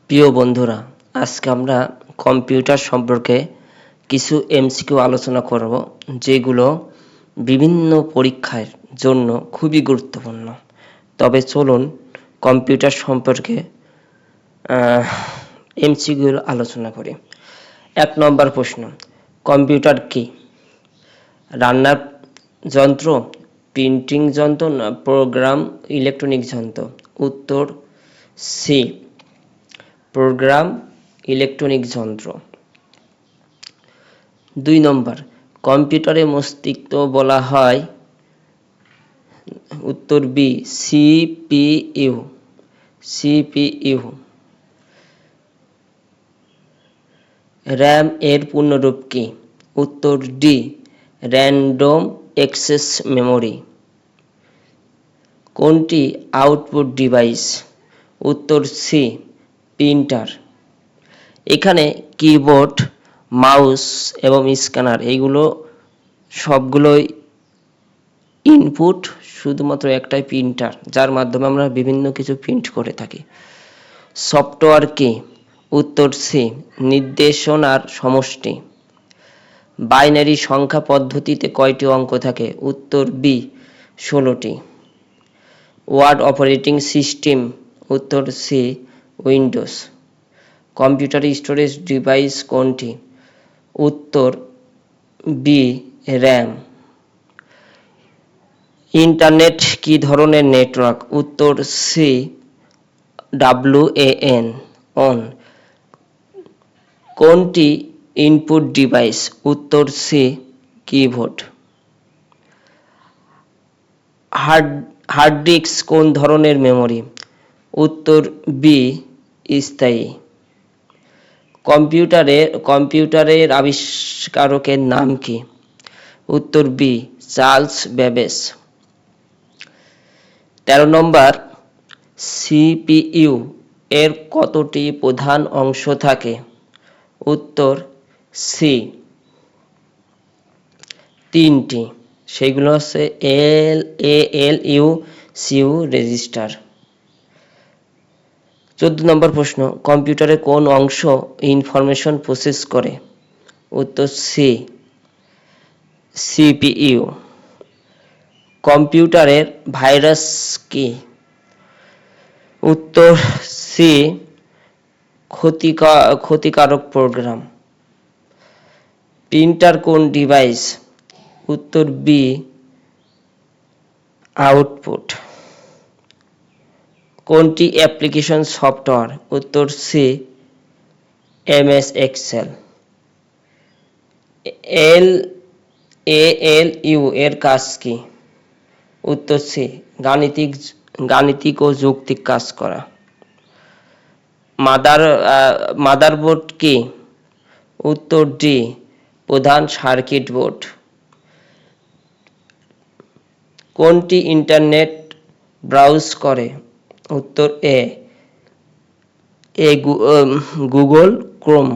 প্রিয় বন্ধুরা, আজকে আমরা কম্পিউটার সম্পর্কে কিছু এমসিকিউ আলোচনা করব, যেগুলো বিভিন্ন পরীক্ষার জন্য খুবই গুরুত্বপূর্ণ। তবে চলুন কম্পিউটার সম্পর্কে এমসিকিউ আলোচনা করি। ১ নম্বর প্রশ্ন, কম্পিউটার কি? রান্নার যন্ত্র, প্রিন্টিং যন্ত্র না প্রোগ্রাম ইলেকট্রনিক যন্ত্র? উত্তর সি, প্রোগ্রাম ইলেকট্রনিক যন্ত্র। ২ নম্বর, কম্পিউটারে মস্তিষ্ক বলা হয়? উত্তর বি, সিপিইউ। সিপিইউ। র্যাম এর পূর্ণরূপ কি? উত্তর ডি, র্যান্ডম অ্যাক্সেস মেমোরি। কোনটি আউটপুট ডিভাইস? উত্তর সি, প্রিন্টার। এখানে কিবোর্ড, মাউস এবং স্ক্যানার এইগুলো সবগুলোই ইনপুট, শুধুমাত্র একটাই প্রিন্টার, যার মাধ্যমে আমরা বিভিন্ন কিছু প্রিন্ট করে থাকি। সফটওয়্যার কি? উত্তর সি, নির্দেশনার সমষ্টি। বাইনারি সংখ্যা পদ্ধতিতে কয়টি অঙ্ক থাকে? উত্তর বি, 16টি। Word operating system? উত্তর C, Windows. Computer storage device কোনটি? উত্তর বি, র্যাম। ইন্টারনেট কি ধরনের নেটওয়ার্ক? উত্তর সি, WAN অন। কোনটি ইনপুট ডিভাইস? উত্তর সি, কিবোর্ড। হার্ড ডিস্ক কোন ধরনের মেমোরি? উত্তর বি, স্থায়ী। কম্পিউটারের আবিষ্কারকের নাম কি? উত্তর বি, চার্লস ব্যাবেজ। ১৩ নম্বর, সিপিইউ এর কতটি প্রধান অংশ থাকে? উত্তর সি, 3টি। সেগুলো হচ্ছে ALU, CU, রেজিস্টার। ১৪ নম্বর প্রশ্ন, কম্পিউটারের কোন অংশ ইনফরমেশন প্রসেস করে? উত্তর সি, সিপিইউ। কম্পিউটারের ভাইরাস কি? উত্তর সি, ক্ষতিকারক প্রোগ্রাম। প্রিন্টার কোন ডিভাইস? উত্তর বি, আউটপুট। কোনটি অ্যাপ্লিকেশন সফটওয়্যার? উত্তর সি, MS এক্সেল। ALU এর কাজ কি? উত্তর সি, গাণিতিক ও যৌক্তিক কাজ করা। মাদারবোর্ড কি? উত্তর ডি, প্রধান সার্কিট বোর্ড। কোনটি ইন্টারনেট ব্রাউজ করে? উত্তর এ, গুগল ক্রোম।